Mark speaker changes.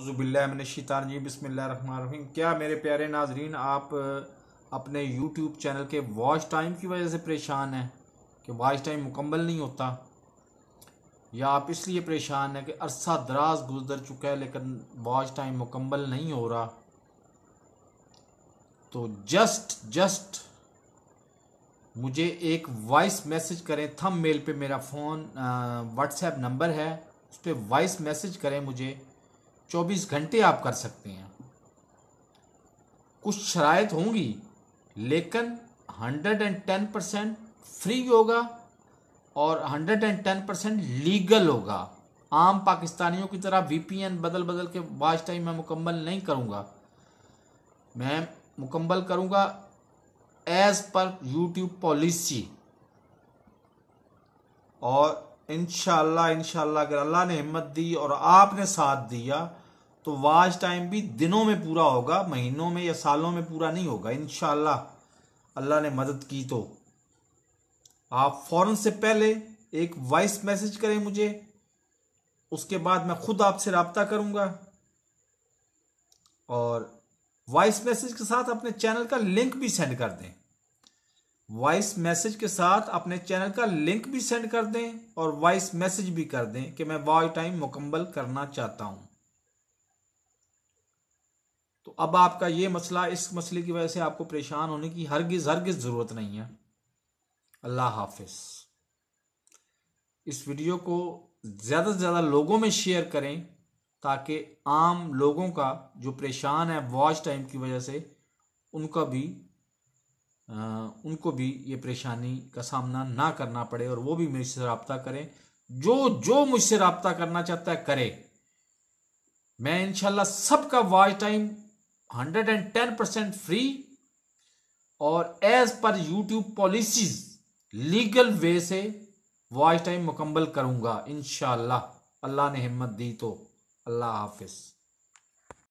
Speaker 1: औज़ुबिल्लाहिमिनश्शैतानिर्रजीम बिस्मिल्लाहिर्रहमानिर्रहीम। क्या मेरे प्यारे नाजरीन, आप अपने यूट्यूब चैनल के वॉच टाइम की वजह से परेशान हैं कि वॉच टाइम मुकम्मल नहीं होता, या आप इसलिए परेशान हैं कि अरसा दराज गुजर चुका है लेकिन वॉच टाइम मुकम्मल नहीं हो रहा? तो जस्ट मुझे एक वॉइस मैसेज करें। थंबनेल पे मेरा फ़ोन व्हाट्सएप नंबर है, उस पर वॉइस मैसेज करें मुझे। 24 घंटे आप कर सकते हैं। कुछ शराइत होंगी लेकिन 110% फ्री होगा और 110% लीगल होगा। आम पाकिस्तानियों की तरह VPN बदल बदल के वॉच टाइम मैं मुकम्मल नहीं करूँगा। मैं मुकम्मल करूँगा एज़ पर यूट्यूब पॉलिसी। और इंशाल्लाह अगर अल्लाह ने हिम्मत दी और आपने साथ दिया तो वॉच टाइम भी दिनों में पूरा होगा, महीनों में या सालों में पूरा नहीं होगा। इंशाल्लाह अल्लाह ने मदद की तो आप फौरन से पहले एक वॉइस मैसेज करें मुझे, उसके बाद मैं खुद आपसे रब्ता करूंगा। और वॉइस मैसेज के साथ अपने चैनल का लिंक भी सेंड कर दें। वॉइस मैसेज के साथ अपने चैनल का लिंक भी सेंड कर दें और वॉइस मैसेज भी कर दें कि मैं वॉच टाइम मुकम्मल करना चाहता हूं। तो अब आपका ये मसला, इस मसले की वजह से आपको परेशान होने की हरगिज जरूरत नहीं है। अल्लाह हाफिज। इस वीडियो को ज़्यादा से ज़्यादा लोगों में शेयर करें ताकि आम लोगों का जो परेशान है वॉच टाइम की वजह से उनको भी ये परेशानी का सामना ना करना पड़े और वो भी मुझसे रब्ता करें। जो मुझसे रब्ता करना चाहता है करे। मैं इंशाल्लाह सबका वॉच टाइम 110% फ्री और as per YouTube policies legal way से वॉच टाइम मुकम्मल करूंगा इंशाल्लाह। अल्लाह ने हिम्मत दी तो। अल्लाह हाफिज।